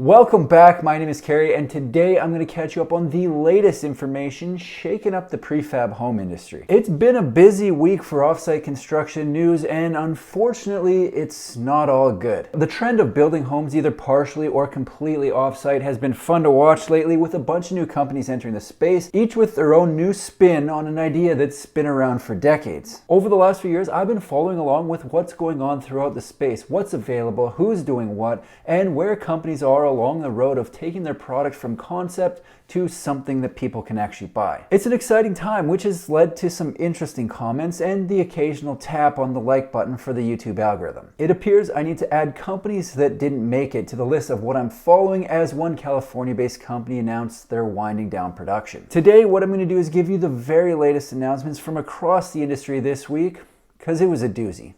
Welcome back, my name is Kerry, and today I'm going to catch you up on the latest information shaking up the prefab home industry. It's been a busy week for offsite construction news, and unfortunately it's not all good. The trend of building homes either partially or completely offsite has been fun to watch lately, with a bunch of new companies entering the space, each with their own new spin on an idea that's been around for decades. Over the last few years, I've been following along with what's going on throughout the space, what's available, who's doing what, and where companies are along the road of taking their product from concept to something that people can actually buy. It's an exciting time, which has led to some interesting comments and the occasional tap on the like button for the YouTube algorithm. It appears I need to add companies that didn't make it to the list of what I'm following, as one California-based company announced they're winding down production. Today, what I'm going to do is give you the very latest announcements from across the industry this week, because it was a doozy.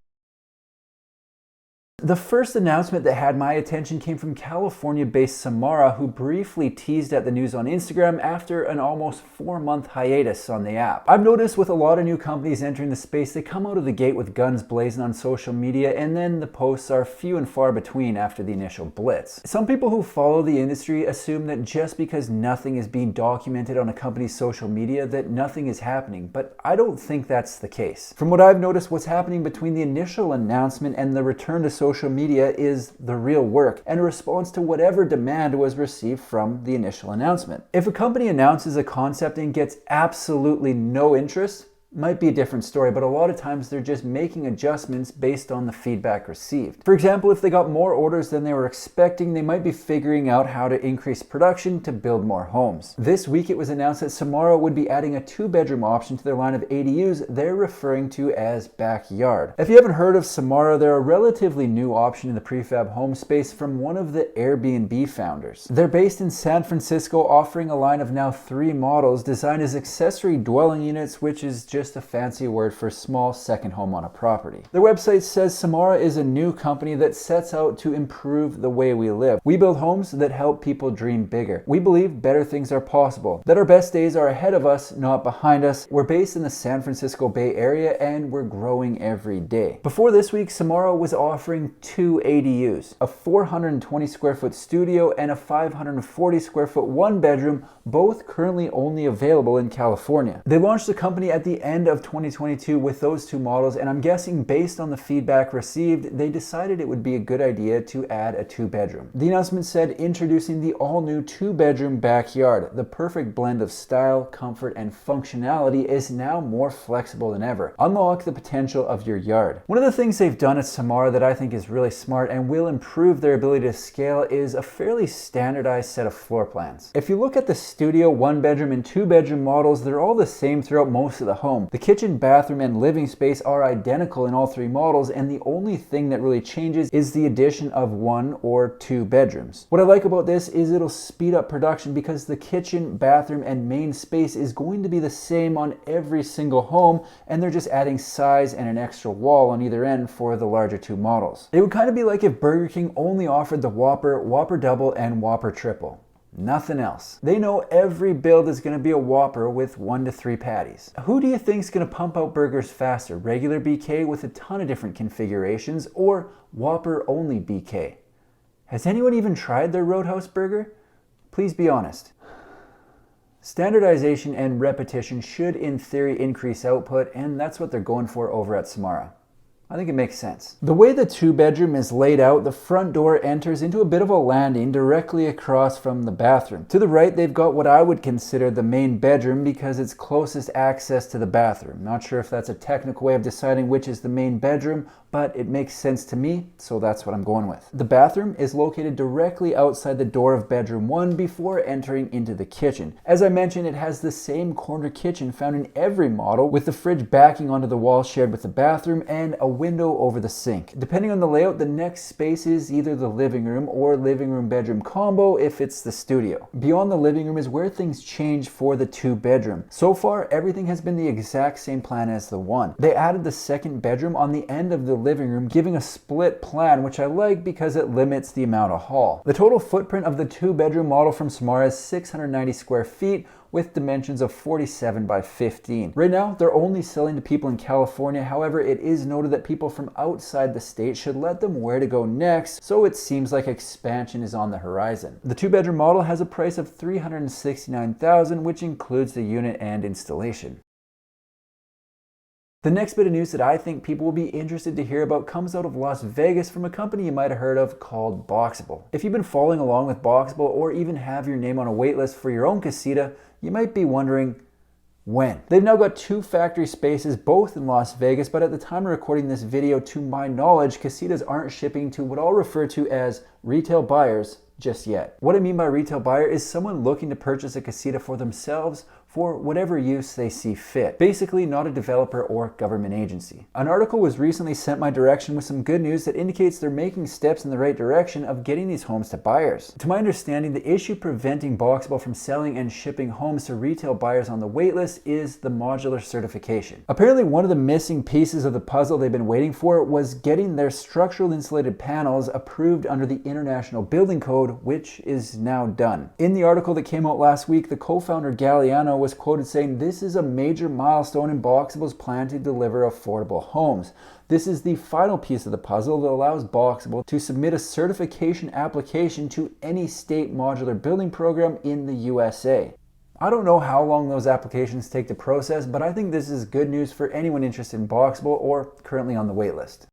The first announcement that had my attention came from California-based Samara, who briefly teased at the news on Instagram after an almost 4-month hiatus on the app. I've noticed with a lot of new companies entering the space, they come out of the gate with guns blazing on social media, and then the posts are few and far between after the initial blitz. Some people who follow the industry assume that just because nothing is being documented on a company's social media, that nothing is happening, but I don't think that's the case. From what I've noticed, what's happening between the initial announcement and the return to social media is the real work and a response to whatever demand was received from the initial announcement. If a company announces a concept and gets absolutely no interest, might be a different story, but a lot of times they're just making adjustments based on the feedback received. For example, if they got more orders than they were expecting, they might be figuring out how to increase production to build more homes. This week it was announced that Samara would be adding a 2-bedroom option to their line of ADUs they're referring to as backyard. If you haven't heard of Samara, they're a relatively new option in the prefab home space from one of the AIRBNB founders. They're based in San Francisco, offering a line of now 3 models designed as accessory dwelling units, which is just a fancy word for small second home on a property. Their website says Samara is a new company that sets out to improve the way we live. We build homes that help people dream bigger. We believe better things are possible, that our best days are ahead of us, not behind us. We're based in the San Francisco Bay Area and we're growing every day. Before this week, Samara was offering 2 ADUs, a 420 square foot studio and a 540 square foot 1-bedroom, both currently only available in California. They launched the company at the end of 2022 with those 2 models, and I'm guessing based on the feedback received, they decided it would be a good idea to add a 2-bedroom. The announcement said, introducing the all-new 2-bedroom backyard. The perfect blend of style, comfort, and functionality is now more flexible than ever. Unlock the potential of your yard. One of the things they've done at Samara that I think is really smart and will improve their ability to scale is a fairly standardized set of floor plans. If you look at the studio, 1-bedroom, and 2-bedroom models, they're all the same throughout most of the home. The kitchen, bathroom, and living space are identical in all 3 models, and the only thing that really changes is the addition of 1 or 2 bedrooms. What I like about this is it'll speed up production because the kitchen, bathroom, and main space is going to be the same on every single home, and they're just adding size and an extra wall on either end for the larger 2 models. It would kind of be like if Burger King only offered the Whopper, Whopper Double, and Whopper Triple. Nothing else. They know every build is going to be a Whopper with 1 to 3 patties. Who do you think is going to pump out burgers faster? Regular BK with a ton of different configurations, or Whopper only BK? Has anyone even tried their Roadhouse burger? Please be honest. Standardization and repetition should in theory increase output, and that's what they're going for over at Samara. I think it makes sense. The way the 2-bedroom is laid out, the front door enters into a bit of a landing directly across from the bathroom. To the right, they've got what I would consider the main bedroom because it's closest access to the bathroom. Not sure if that's a technical way of deciding which is the main bedroom, but it makes sense to me, so that's what I'm going with. The bathroom is located directly outside the door of bedroom 1 before entering into the kitchen. As I mentioned, it has the same corner kitchen found in every model, with the fridge backing onto the wall shared with the bathroom and a window over the sink. Depending on the layout, the next space is either the living room or living room bedroom combo if it's the studio. Beyond the living room is where things change for the 2-bedroom. So far, everything has been the exact same plan as the 1. They added the 2nd bedroom on the end of the living room, giving a split plan, which I like because it limits the amount of hall. The total footprint of the 2-bedroom model from Samara is 690 square feet, with dimensions of 47 by 15. Right now, they're only selling to people in California. However, it is noted that people from outside the state should let them where to go next, so it seems like expansion is on the horizon. The 2-bedroom model has a price of $369,000, which includes the unit and installation. The next bit of news that I think people will be interested to hear about comes out of Las Vegas from a company you might have heard of called Boxable. If you've been following along with Boxable or even have your name on a waitlist for your own casita, you might be wondering when. They've now got 2 factory spaces, both in Las Vegas, but at the time of recording this video, to my knowledge, casitas aren't shipping to what I'll refer to as retail buyers just yet. What I mean by retail buyer is someone looking to purchase a casita for themselves for whatever use they see fit. Basically, not a developer or government agency. An article was recently sent my direction with some good news that indicates they're making steps in the right direction of getting these homes to buyers. To my understanding, the issue preventing Boxable from selling and shipping homes to retail buyers on the waitlist is the modular certification. Apparently, one of the missing pieces of the puzzle they've been waiting for was getting their structural insulated panels approved under the International Building Code, which is now done. In the article that came out last week, the co-founder Galliano was quoted saying, "This is a major milestone in Boxable's plan to deliver affordable homes. This is the final piece of the puzzle that allows Boxable to submit a certification application to any state modular building program in the USA." I don't know how long those applications take to process, but I think this is good news for anyone interested in Boxable or currently on the waitlist.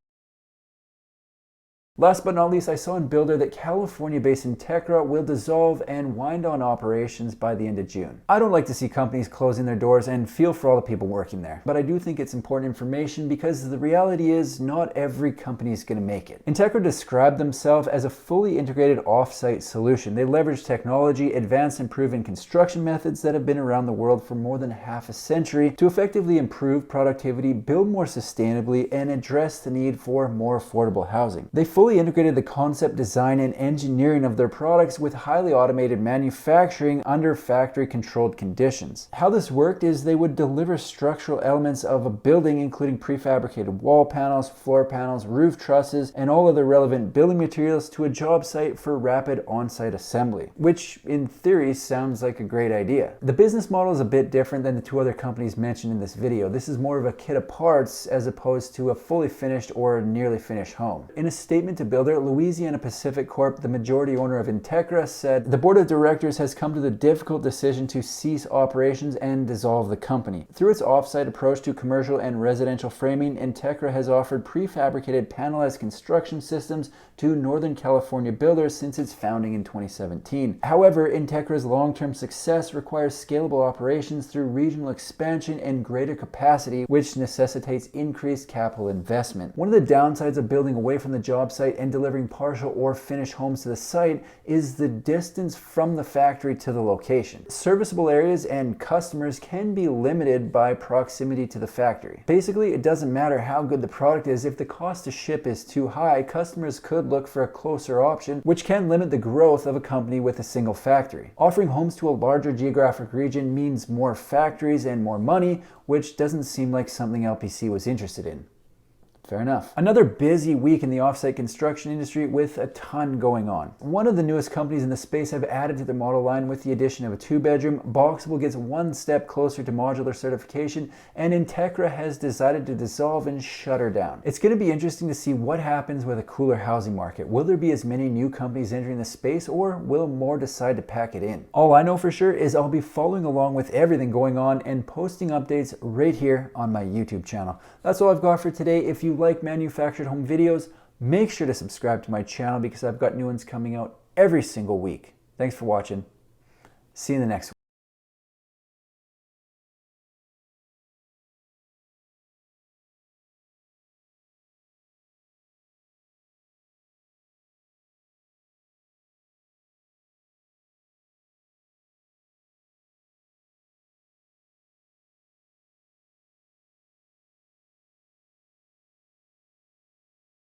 Last but not least, I saw in Builder that California-based Techra will dissolve and wind down operations by the end of June. I don't like to see companies closing their doors and feel for all the people working there, but I do think it's important information because the reality is not every company is going to make it. Techra described themselves as a fully integrated off-site solution. They leverage technology, advanced and proven construction methods that have been around the world for more than half a century to effectively improve productivity, build more sustainably, and address the need for more affordable housing. They fully integrated the concept, design, and engineering of their products with highly automated manufacturing under factory controlled conditions. How this worked is they would deliver structural elements of a building, including prefabricated wall panels, floor panels, roof trusses, and all other relevant building materials to a job site for rapid on-site assembly, which in theory sounds like a great idea. The business model is a bit different than the 2 other companies mentioned in this video. This is more of a kit of parts as opposed to a fully finished or nearly finished home. In a statement to Builder, Louisiana Pacific Corp, the majority owner of Techra, said, "The board of directors has come to the difficult decision to cease operations and dissolve the company. Through its off-site approach to commercial and residential framing, Techra has offered prefabricated panelized construction systems to Northern California builders since its founding in 2017. However, Techra's long-term success requires scalable operations through regional expansion and greater capacity, which necessitates increased capital investment. One of the downsides of building away from the job site and delivering partial or finished homes to the site is the distance from the factory to the location. Serviceable areas and customers can be limited by proximity to the factory. Basically, it doesn't matter how good the product is. If the cost to ship is too high, customers could look for a closer option, which can limit the growth of a company with a single factory. Offering homes to a larger geographic region means more factories and more money, which doesn't seem like something LPC was interested in. Fair enough. Another busy week in the offsite construction industry with a ton going on. One of the newest companies in the space have added to their model line with the addition of a 2-bedroom. Boxable gets one step closer to modular certification, and Techra has decided to dissolve and shutter down. It's going to be interesting to see what happens with a cooler housing market. Will there be as many new companies entering the space, or will more decide to pack it in? All I know for sure is I'll be following along with everything going on and posting updates right here on my YouTube channel. That's all I've got for today. If you like manufactured home videos, make sure to subscribe to my channel because I've got new ones coming out every single week. Thanks for watching. See you in the next one.